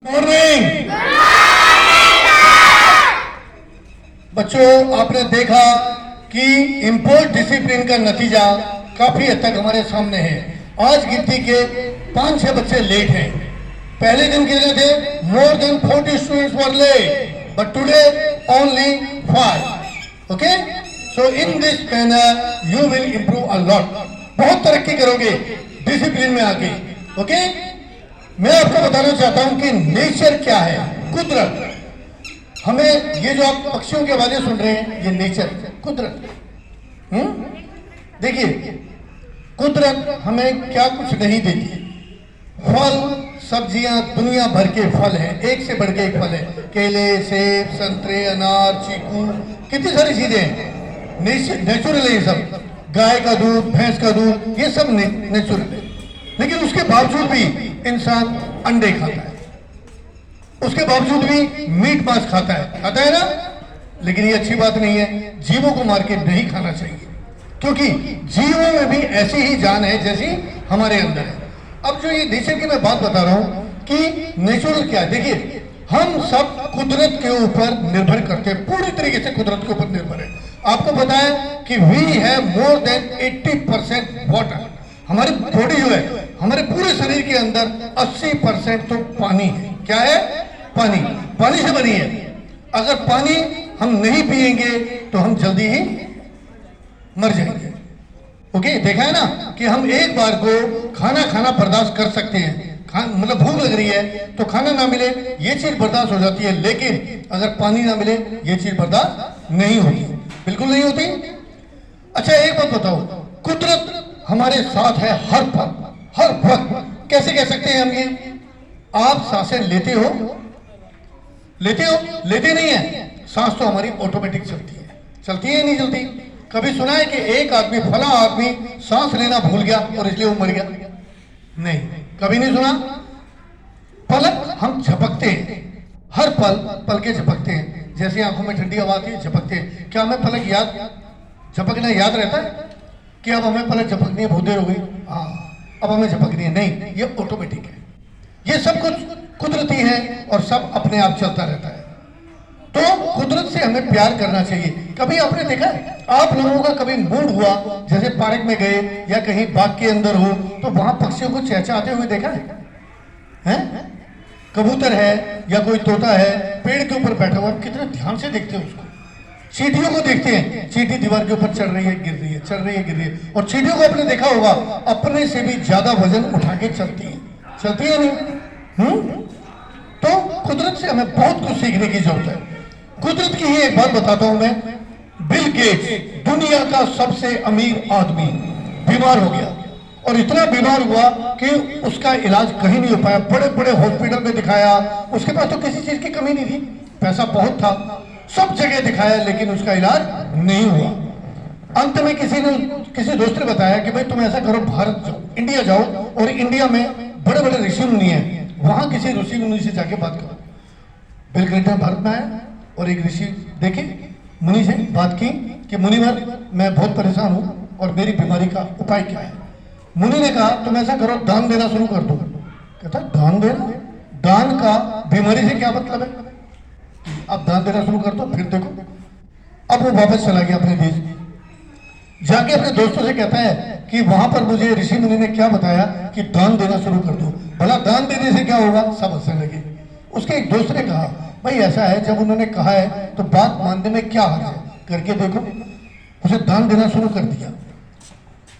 Morning बच्चों, आपने देखा कि इम्पोर्ट डिसिप्लिन का नतीजा काफी हद तक हमारे सामने है। आज गिनती के 5-6 बच्चे लेट हैं। पहले दिन कितने थे? More than 40 students were late, but today only 5। Okay, so in this manner you will improve a lot. बहुत तरक्की करोगे डिसिप्लिन में आके। ओके, मैं आपको बताना चाहता हूं कि नेचर क्या है, कुदरत। हमें ये जो आप पक्षियों की आवाजें सुन रहे हैं, ये नेचर, कुदरत। देखिए, कुदरत हमें क्या कुछ नहीं देती। फल, सब्जियां, दुनिया भर के फल हैं, एक से बढ़ के एक फल है। केले, सेब, संतरे, अनार, चीकू, कितनी सारी चीजें हैं। नेचुरल है ये सब। गाय का दूध, भैंस का दूध, ये सब नेचुरल है। लेकिन उसके बावजूद भी इंसान अंडे खाता है, उसके बावजूद भी मीट मांस खाता है ना। लेकिन ये अच्छी बात नहीं है। जीवों को मार के नहीं खाना चाहिए, क्योंकि जीवों में भी ऐसी ही जान है जैसी हमारे अंदर है। अब जो ये नेचर की मैं बात बता रहा हूं कि नेचुरल क्या है, देखिए, हम सब कुदरत के ऊपर निर्भर करते हैं, पूरी तरीके से कुदरत के ऊपर निर्भर है। आपको पता है कि we have more than 80% water. हमारी बॉडी जो है, हमारे पूरे शरीर के अंदर 80% तो पानी है। क्या है? पानी। पानी से बनी है। अगर पानी हम नहीं पिएंगे तो हम जल्दी ही मर जाएंगे। ओके, देखा है ना कि हम एक बार को खाना बर्दाश्त कर सकते हैं, मतलब भूख लग रही है तो खाना ना मिले ये चीज बर्दाश्त हो जाती है, लेकिन अगर पानी ना मिले ये चीज बर्दाश्त नहीं होती, बिल्कुल नहीं होती। अच्छा, एक बात बताओ, कुदरत हमारे साथ है हर पल, हर वक्त। कैसे कह सकते हैं हम ये? आप सांसें लेते हो? लेते नहीं है। सांस तो हमारी ऑटोमेटिक चलती है नहीं चलती? कभी सुना है कि एक आदमी, फला आदमी सांस लेना भूल गया और इसलिए वो मर गया? नहीं, कभी नहीं सुना। पलक हम झपकते हैं, हर पल के झपकते हैं। जैसे आंखों में ठंडी हवा आती है, झपकते हैं। क्या हमें पलक झपकना याद रहता है कि अब हमें पलक झपकनी है? बहुत देर हो गई, हाँ अब हमें झपकनी है? नहीं, ये ऑटोमेटिक है। ये सब कुछ कुदरती है और सब अपने आप चलता रहता है। तो कुदरत से हमें प्यार करना चाहिए। कभी आपने देखा है, आप लोगों का कभी मूड हुआ, जैसे पार्क में गए या कहीं बाग के अंदर हो, तो वहां पक्षियों को चहचहाते हुए देखा है? कबूतर है या कोई तोता है पेड़ के ऊपर बैठा हुआ, कितने ध्यान से देखते हैं उसको। चींटियों को देखते हैं, चींटी दीवार के ऊपर चढ़ रही है, गिर रही है, चढ़ रही है, गिर रही है। और चींटियों को आपने देखा होगा, अपने से भी ज्यादा वजन उठा के चलती है नहीं? तो कुदरत से हमें बहुत कुछ सीखने की जरूरत है। कुदरत की ही एक बात बताता हूं मैं। बिल गेट्स, दुनिया का सबसे अमीर आदमी, बीमार हो गया और इतना बीमार हुआ कि उसका इलाज कहीं नहीं हो पाया। बड़े बड़े हॉस्पिटल में दिखाया, उसके पास तो किसी चीज की कमी नहीं थी, पैसा बहुत था, सब जगह दिखाया, लेकिन उसका इलाज नहीं हुआ। अंत में किसी दोस्त ने बताया कि भाई तुम ऐसा करो, भारत जाओ, इंडिया जाओ, और इंडिया में बड़े बड़े ऋषि मुनि हैं, वहां किसी ऋषि मुनि से जाके बात करो। बिल क्लिंटन भारत में आया और एक ऋषि देखे, मुनि से बात की कि मुनिवर, मैं बहुत परेशान हूं और मेरी बीमारी का उपाय क्या है? मुनि ने कहा तुम ऐसा करो, दान देना शुरू कर दो। कहता दान देना? दान का बीमारी से क्या मतलब है? अब दान देना शुरू कर दो, फिर देखो। अब वो वापस चला गया अपने देश, जाके अपने दोस्तों से कहता है कि वहां पर मुझे ऋषि मुनि ने क्या बताया कि दान देना शुरू कर दो। भला दान देने से क्या होगा? सब हंसने लगे। उसके एक दोस्त ने कहा भाई ऐसा है, जब उन्होंने कहा है तो बात मानने में क्या हर्ज है, करके देखो। उसे दान देना शुरू कर दिया।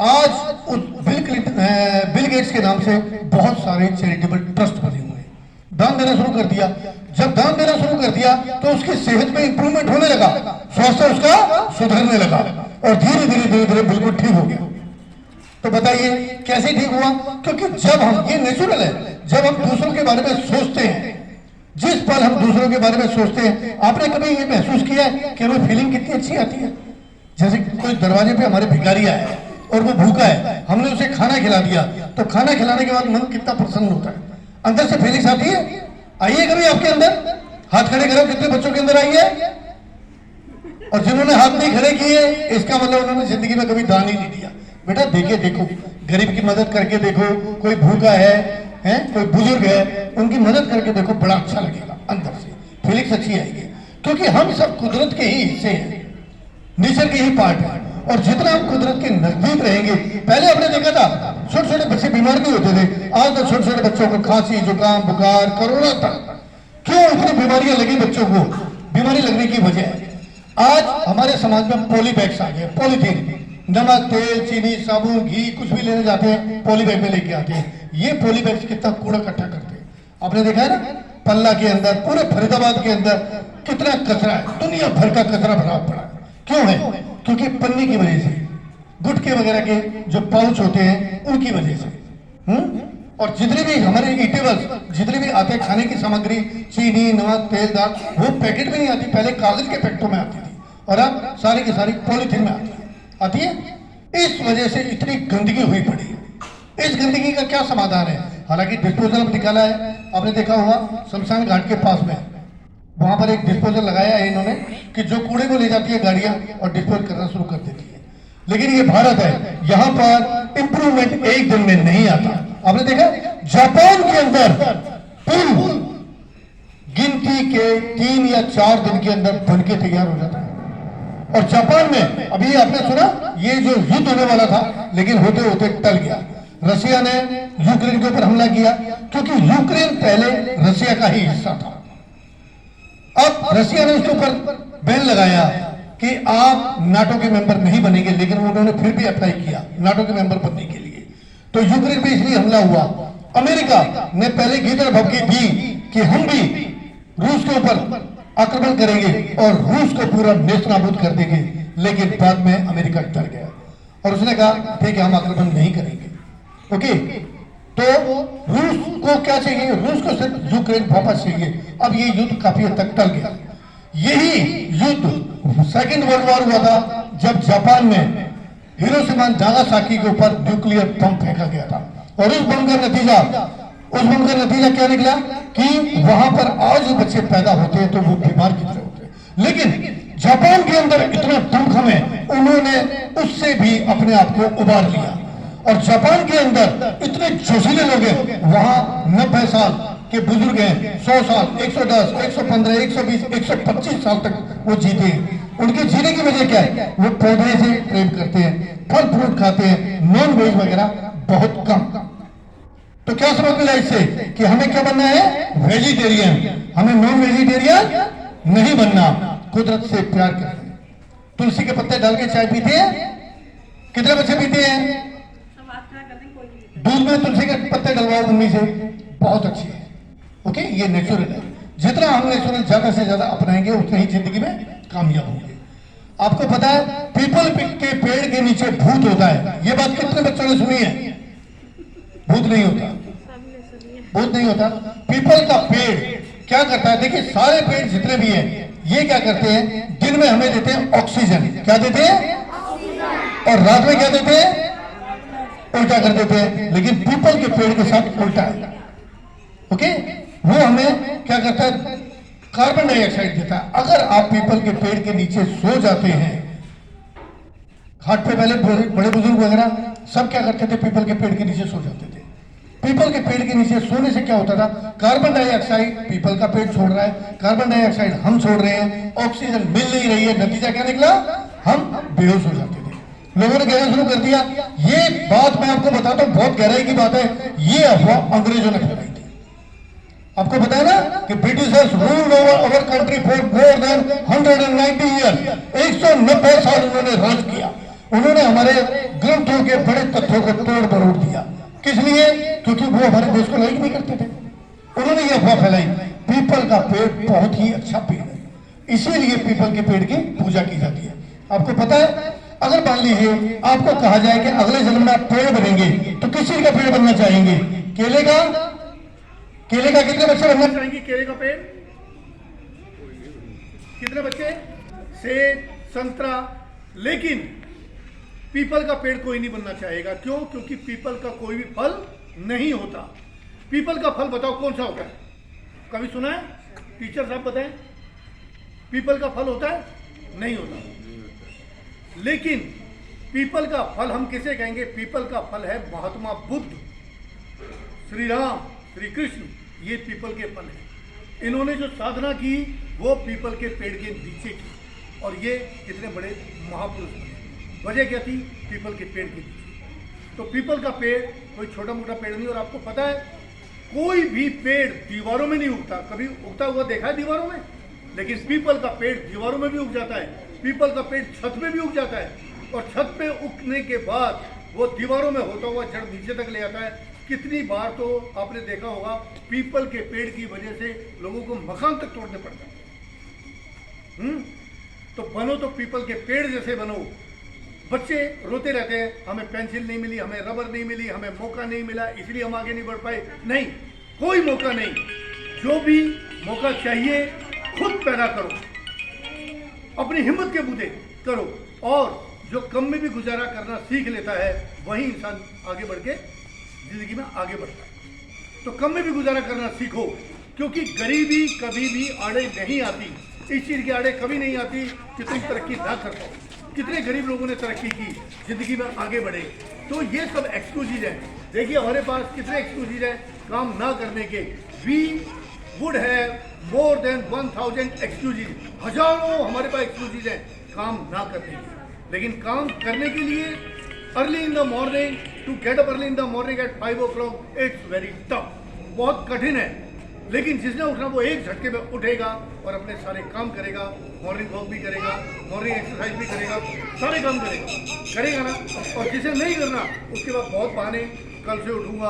आज उस बिल गेट्स के नाम से बहुत सारे चैरिटेबल ट्रस्ट बने हुए हैं। दान देना शुरू कर दिया। जब दान देना शुरू कर दिया तो उसकी सेहत में इंप्रूवमेंट होने लगा, स्वास्थ्य उसका सुधरने लगा और धीरे धीरे बिल्कुल ठीक हो गया। तो बताइए कैसे ठीक हुआ? क्योंकि जब हम, ये नेचुरल है, जब हम दूसरों के बारे में सोचते हैं, जिस पल हम दूसरों के बारे में सोचते हैं, आपने कभी ये महसूस किया है कि हमें फीलिंग कितनी अच्छी आती है? जैसे कोई दरवाजे पे हमारे भिखारी आया है और वो भूखा है, हमने उसे खाना खिला दिया, तो खाना खिलाने के बाद मन कितना प्रसन्न होता है, अंदर से फीलिंग्स आती है। आइए कभी आपके अंदर, हाथ खड़े करो, कितने बच्चों के अंदर आई है? और जिन्होंने हाथ नहीं खड़े किए, इसका मतलब उन्होंने जिंदगी में कभी दान ही नहीं दिया। बेटा देखो, गरीब की मदद करके देखो, कोई भूखा है, हैं, कोई बुजुर्ग है, उनकी मदद करके देखो, बड़ा अच्छा लगेगा, अंदर से फीलिंग्स अच्छी आएगी, क्योंकि हम सब कुदरत के ही हिस्से हैं, नेचर के ही पार्ट है। और जितना हम कुदरत के नजदीक रहेंगे, पहले आपने देखा था छोटे छोटे बच्चे बीमार नहीं होते थे, आज तो छोटे छोटे बच्चों को खांसी, जुकाम, बुखार, कोरोना तक, क्यों इतनी बीमारियां लगी बच्चों को? बीमारी लगने की वजह है आज हमारे समाज में पॉली बैग्स आ गए, पॉलीथीन, नमक, तेल, चीनी, साबुन, घी, कुछ भी लेने जाते हैं पॉली बैग में लेके आते हैं। ये पॉली बैग्स कितना कूड़ा इकट्ठा करते हैं, आपने देखा है ना? पल्ला के अंदर, पूरे फरीदाबाद के अंदर कितना कचरा है, दुनिया भर का कचरा भरा पड़ा है। क्यों है? क्योंकि पन्नी की वजह से, गुटके वगैरह के जो पाउच होते हैं उनकी वजह से। और जितने भी हमारे ईटेबल्स, जितने भी आते हैं खाने की सामग्री, चीनी, नमक, तेल, दाल, वो पैकेट में नहीं आती, पहले कागज के पैकेटों में आती थी, और अब सारी की सारी पॉलीथीन में आती है। इस वजह से इतनी गंदगी हुई पड़ी है। इस गंदगी का क्या समाधान है? हालांकि डिस्पोजल निकाला है, आपने देखा होगा शमशान घाट के पास में, वहां पर एक डिस्पोजल लगाया है इन्होंने कि जो कूड़े को ले जाती है गाड़ियां और डिस्पोज करना शुरू कर देती है। लेकिन ये भारत है, यहाँ पर इंप्रूवमेंट एक दिन में नहीं आता। आपने देखा जापान के अंदर पुल गिनती के 3 या 4 दिन के अंदर बनके तैयार हो जाता है। और जापान में अभी आपने सुना ये जो युद्ध होने वाला था, लेकिन होते होते टल गया। रशिया ने यूक्रेन के ऊपर हमला किया, क्योंकि यूक्रेन पहले रशिया का ही हिस्सा था। अब रशिया ने उसके ऊपर बैन लगाया कि आप नाटो के मेंबर नहीं बनेंगे, लेकिन उन्होंने फिर भी अप्लाई किया नाटो के मेंबर बनने के लिए। तो यूक्रेन पे इसलिए हमला हुआ। अमेरिका ने पहले गीदड़ भभकी दी कि हम भी रूस के ऊपर आक्रमण करेंगे और रूस को पूरा नेस्तनाबूद कर देंगे, लेकिन बाद में अमेरिका डर गया और उसने कहा ठीक है, हम आक्रमण नहीं करेंगे। ओके, तो रूस को क्या चाहिए? रूस को सिर्फ यूक्रेन वापस चाहिए। अब ये युद्ध काफी हद तक टल गया। यही युद्ध सेकेंड वर्ल्ड वॉर हुआ था, जब जापान में हिरोशिमा नागासाकी के ऊपर न्यूक्लियर बम फेंका गया था। और उस बम का नतीजा क्या निकला कि वहां पर आज जो बच्चे पैदा होते हैं तो वो बीमार की तरह होते हैं। लेकिन जापान के अंदर इतना दमखम है, उन्होंने उससे भी अपने आप को उबार लिया। और जापान के अंदर इतने जोशीले लोग हैं, वहां 90 साल के बुजुर्ग हैं, 100 साल, 110, 115, 120, 125 साल तक वो जीते हैं। उनके जीने की वजह क्या है? वो पौधे से प्रेम करते हैं, फल फ्रूट खाते हैं, नॉन वेज वगैरह बहुत कम। तो क्या समझ मिला इससे कि हमें क्या बनना है? वेजिटेरियन। हमें नॉन वेजिटेरियन नहीं बनना, कुदरत से प्यार करना। तुलसी के पत्ते डाल के चाय पीते हैं, कितने बच्चे पीते हैं? दूध में तुलसी के पत्ते डलवाओ मम्मी से, बहुत अच्छी है। ओके, ये नेचुरल है। जितना हम नेचुरल ज्यादा से ज्यादा अपनाएंगे उतने ही जिंदगी में कामयाब होंगे। आपको पता है पीपल के पेड़ के नीचे भूत होता है, ये बात कितने बच्चों ने सुनी है? भूत नहीं होता, भूत नहीं होता। पीपल का पेड़ क्या करता है? देखिए, सारे पेड़ जितने भी हैं, ये क्या करते हैं? दिन में हमें देते हैं ऑक्सीजन। क्या देते हैं? और रात में क्या देते हैं? उल्टा कर देते हैं। लेकिन पीपल के पेड़ के साथ उल्टा है। ओके, वो हमें क्या करता है? कार्बन डाइऑक्साइड देता है। अगर आप पीपल के पेड़ के नीचे सो जाते हैं, घाट पे पहले बड़े बुजुर्ग वगैरह सब क्या करते थे? पीपल के पेड़ के नीचे सो जाते थे। पीपल के पेड़ के नीचे सोने से क्या होता था? कार्बन डाइऑक्साइड पीपल का पेड़ छोड़ रहा है, कार्बन डाइऑक्साइड हम छोड़ रहे हैं, ऑक्सीजन मिल नहीं रही है। नतीजा क्या निकला? हम बेहोश हो जाते थे। लोगों ने कहना शुरू कर दिया। ये बात मैं आपको बताता हूं, बहुत गहराई की बात है। ये अफवाह अंग्रेजों ने फैलाई थी। आपको पता है ना कि Britishers ruled over our country for more than 190 years. 190 साल उन्होंने राज किया। उन्होंने हमारे ग्रंथों के बड़े तथ्यों को तोड़ मरोड़ दिया। किस लिए? क्योंकि वो हमारे देश को लाइक नहीं करते थे। उन्होंने ये अफवाह फैलाई पीपल का पेड़ बहुत ही अच्छा पेड़ है, इसीलिए पीपल के पेड़ की पूजा की जाती है। आपको पता है, अगर मान लीजिए आपको कहा जाए कि अगले जन्म में आप पेड़ बनेंगे, तो किस चीज का पेड़ बनना चाहेंगे? केले का? केले का कितने बच्चे बनना चाहेंगे? केले का पेड़ कितने बच्चे? सेब, संतरा। लेकिन पीपल का पेड़ कोई नहीं बनना चाहेगा। क्यों? क्योंकि पीपल का कोई भी फल नहीं होता। पीपल का फल बताओ कौन सा होता है? कभी सुना है? टीचर साहब बताएं। पीपल का फल होता है? नहीं होता। लेकिन पीपल का फल हम किसे कहेंगे? पीपल का फल है महात्मा बुद्ध। श्री राम, श्री कृष्ण, ये पीपल के फल हैं। इन्होंने जो साधना की वो पीपल के पेड़ के नीचे की, और ये कितने बड़े महापुरुष बने। वजह क्या थी? पीपल के पेड़ के नीचे। तो पीपल का पेड़ कोई छोटा मोटा पेड़ नहीं। और आपको पता है कोई भी पेड़ दीवारों में नहीं उगता। कभी उगता हुआ देखा है दीवारों में? लेकिन पीपल का पेड़ दीवारों में भी उग जाता है। पीपल का पेड़ छत में भी उग जाता है, और छत पे उगने के बाद वो दीवारों में होता हुआ जड़ नीचे तक ले आता है। कितनी बार तो आपने देखा होगा पीपल के पेड़ की वजह से लोगों को मकान तक तोड़ने पड़ते हैं। तो बनो तो पीपल के पेड़ जैसे बनो। बच्चे रोते रहते हैं, हमें पेंसिल नहीं मिली, हमें रबर नहीं मिली, हमें मौका नहीं मिला, इसलिए हम आगे नहीं बढ़ पाए। नहीं, कोई मौका नहीं। जो भी मौका चाहिए खुद पैदा करो, अपनी हिम्मत के बूते करो। और जो कम में भी गुजारा करना सीख लेता है वही इंसान आगे बढ़ के जिंदगी में आगे बढ़ता है। तो कम में भी गुजारा करना सीखो, क्योंकि गरीबी कभी भी आड़े नहीं आती। इस चीज़ की आड़े कभी नहीं आती कि तुम तरक्की ना कर पाओ। कितने गरीब लोगों ने तरक्की की, जिंदगी में आगे बढ़े। तो ये सब एक्सक्यूजेज हैं। देखिए हमारे पास कितने एक्सक्यूजेज हैं काम ना करने के। We would have more than 1000 excuses. हजारों हमारे पास एक्सक्यूजेज हैं काम ना करने के। लेकिन काम करने के लिए early in the morning, to get up early in the morning at 5 o'clock, it's very tough, बहुत कठिन है। लेकिन जिसने उठना वो एक झटके में उठेगा और अपने सारे काम करेगा। मॉर्निंग वॉक भी करेगा, मॉर्निंग एक्सरसाइज भी करेगा, सारे काम करेगा ना। और जिसे नहीं करना उसके बाद बहुत बहाने, कल से उठूंगा,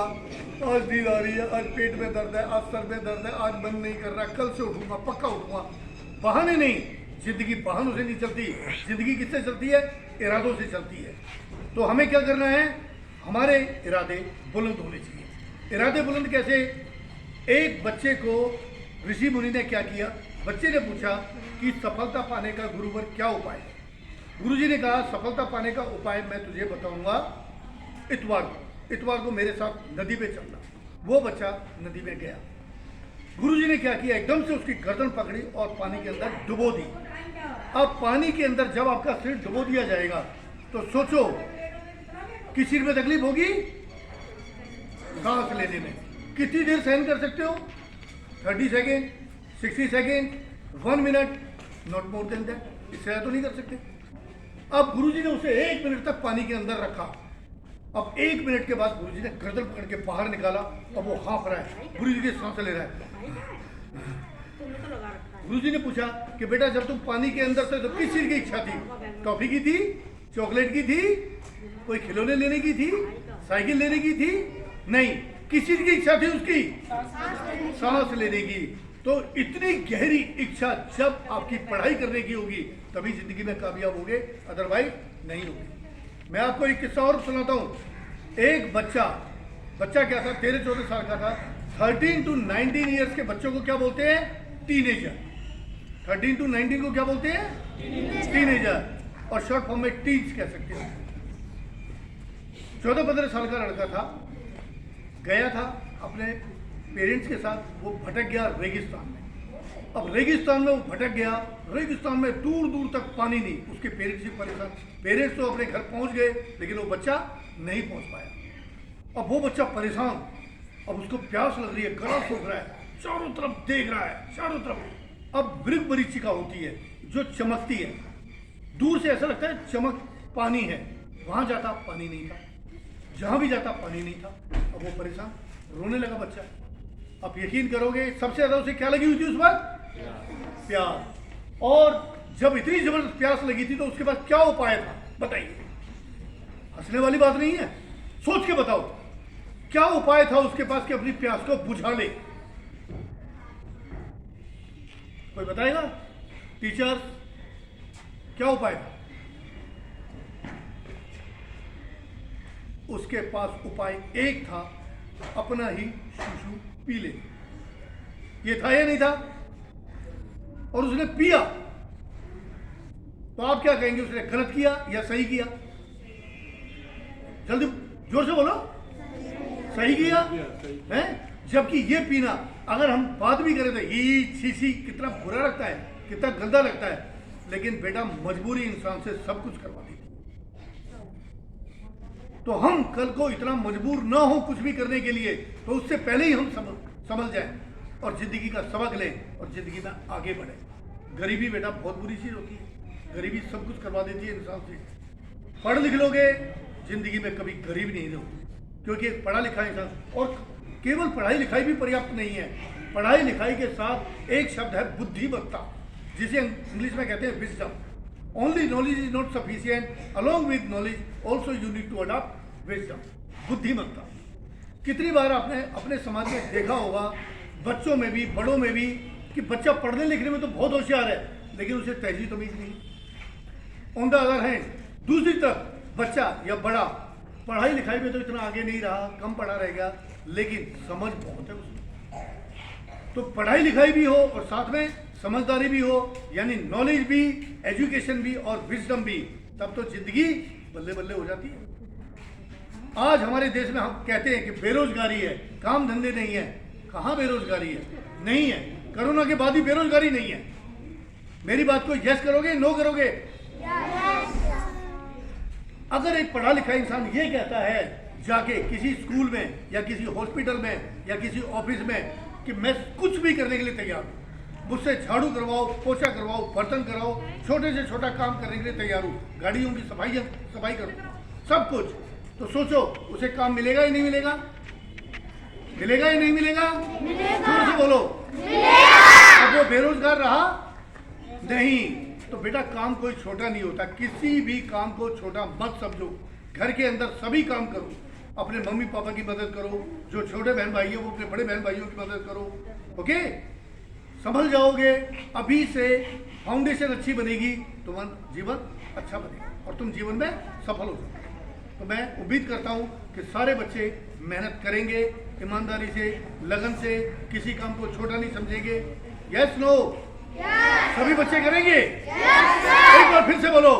आज नींद आ रही है, आज पेट में दर्द है, आज सर में दर्द है, आज मन नहीं कर रहा, कल से उठूंगा, पक्का उठूंगा। बहाने नहीं, जिंदगी बहानों से नहीं चलती। जिंदगी किससे चलती है? इरादों से चलती है। तो हमें क्या करना है? हमारे इरादे बुलंद होने चाहिए। इरादे बुलंद कैसे? एक बच्चे को ऋषि मुनि ने क्या किया? बच्चे ने पूछा कि सफलता पाने का गुरुवर क्या उपाय है? गुरुजी ने कहा सफलता पाने का उपाय मैं तुझे बताऊंगा इतवार को मेरे साथ नदी पे चलना। वो बच्चा नदी में गया। गुरुजी ने क्या किया? एकदम से उसकी गर्दन पकड़ी और पानी के अंदर डुबो दी। अब पानी के अंदर जब आपका सिर डुबो दिया जाएगा तो सोचो किस चीज में तकलीफ होगी? सांस लेने में। कितनी देर सहन कर सकते हो? 30 second, 60 second, 1 minute, not more than that. इससे तो नहीं कर सकते। अब गुरुजी ने उसे 1 मिनट तक पानी के अंदर रखा। अब 1 मिनट के बाद गुरुजी ने गर्दन पकड़ के बाहर निकाला और वो हाँफ रहा है, गुरुजी की सांस ले रहा है। गुरुजी ने पूछा कि बेटा जब तुम पानी के अंदर थे तो किस चीज की इच्छा थी? टॉफी की थी, चॉकलेट की थी, कोई खिलौने लेने की थी, साइकिल लेने की थी? नहीं, किस चीज की इच्छा थी उसकी? सांस लेने की। तो इतनी गहरी इच्छा जब आपकी पढ़ाई करने की होगी तभी जिंदगी में कामयाब होगे, अदरवाइज नहीं होगे। मैं आपको एक किस्सा और सुनाता हूँ। एक बच्चा क्या था, 13-14 साल का था। 13 to 19 ईयर्स के बच्चों को क्या बोलते हैं? टीनेजर। 13 to 19 को क्या बोलते हैं? टीनेजर। और शॉर्ट फॉर्म में टीज कह सकते हैं। 14-15 साल का लड़का था, गया था अपने पेरेंट्स के साथ। वो भटक गया रेगिस्तान में। अब रेगिस्तान में वो भटक गया, रेगिस्तान में दूर दूर तक पानी नहीं। उसके पेरेंट्स ही परेशान। पेरेंट्स तो अपने घर पहुंच गए लेकिन वो बच्चा नहीं पहुंच पाया। अब वो बच्चा परेशान, अब उसको प्यास लग रही है, गला सूख रहा है, चारों तरफ देख रहा है, चारों तरफ। अब मृग मरीचिका होती है जो चमकती है, दूर से ऐसा लगता है चमक पानी है। वहां जाता पानी नहीं था, जहां भी जाता पानी नहीं था। अब वो परेशान, रोने लगा बच्चा। अब यकीन करोगे सबसे ज्यादा उसे क्या लगी हुई थी उस वक्त? प्यास। और जब इतनी जबरदस्त प्यास लगी थी तो उसके पास क्या उपाय था? बताइए। हंसने वाली बात नहीं है, सोच के बताओ क्या उपाय था उसके पास कि अपनी प्यास को बुझा ले। कोई बताएगा? टीचर्स, क्या उपाय था? उसके पास उपाय एक था, अपना ही शिशु पी ले। ये था या नहीं था? और उसने पिया। तो आप क्या कहेंगे, उसने गलत किया या सही किया? जल्दी जोर से बोलो। सही किया है। जबकि ये पीना, अगर हम बात भी करें तो ये छी कितना बुरा लगता है, कितना गंदा लगता है। लेकिन बेटा मजबूरी इंसान से सब कुछ करवा दी। तो हम कल को इतना मजबूर ना हो कुछ भी करने के लिए, तो उससे पहले ही हम समझ जाएं और जिंदगी का सबक लें और जिंदगी में आगे बढ़ें। गरीबी बेटा बहुत बुरी चीज होती है, गरीबी सब कुछ करवा देती है इंसान से। पढ़ लिख लोगे जिंदगी में कभी गरीब नहीं रहोगे, क्योंकि एक पढ़ा लिखा इंसान, और केवल पढ़ाई लिखाई भी पर्याप्त नहीं है, पढ़ाई लिखाई के साथ एक शब्द है बुद्धिमत्ता, जिसे इंग्लिश में कहते हैं wisdom. Only knowledge is not sufficient, along with knowledge also you need to adopt wisdom, बुद्धिमत्ता। कितनी बार आपने अपने समाज में देखा होगा, बच्चों में भी बड़ों में भी, कि बच्चा पढ़ने लिखने में तो बहुत होशियार है, लेकिन उसे तहजीब तमीज नहीं। ऑन द अदर हैंड, दूसरी तरफ बच्चा या बड़ा पढ़ाई लिखाई में तो इतना आगे नहीं रहा, कम पढ़ा रहेगा, लेकिन समझ बहुत है उसमें। तो पढ़ाई लिखाई भी हो और साथ में समझदारी भी हो, यानी नॉलेज भी, एजुकेशन भी और विजडम भी, तब तो जिंदगी बल्ले बल्ले हो जाती है। आज हमारे देश में हम कहते हैं कि बेरोजगारी है, काम धंधे नहीं है। कहाँ बेरोजगारी है? नहीं है। कोरोना के बाद ही बेरोजगारी नहीं है। मेरी बात को यस करोगे, नो करोगे? अगर एक पढ़ा लिखा इंसान ये कहता है जाके किसी स्कूल में या किसी हॉस्पिटल में या किसी ऑफिस में कि मैं कुछ भी करने के लिए तैयार हूँ, मुझसे झाड़ू करवाओ, पोछा करवाओ, बर्तन कराओ, छोटे से छोटा काम करने के लिए तैयार हूँ, गाड़ियों की सफाई करो, सब कुछ, तो सोचो उसे काम मिलेगा या नहीं मिलेगा? मिलेगा या नहीं मिलेगा? जोर से बोलो। अब वो बेरोजगार रहा नहीं, तो बेटा काम कोई छोटा नहीं होता। किसी भी काम को छोटा मत समझो। घर के अंदर सभी काम करो, अपने मम्मी पापा की मदद करो, जो छोटे बहन भाई है वो अपने बड़े बहन भाइयों की मदद करो। ओके, संभल जाओगे। अभी से फाउंडेशन अच्छी बनेगी, तुम्हारा जीवन अच्छा बनेगा और तुम जीवन में सफल हो जाओगे। तो मैं उम्मीद करता हूँ कि सारे बच्चे मेहनत करेंगे, ईमानदारी से, लगन से, किसी काम को छोटा नहीं समझेंगे। Yes no? सभी बच्चे करेंगे? एक बार फिर से बोलो।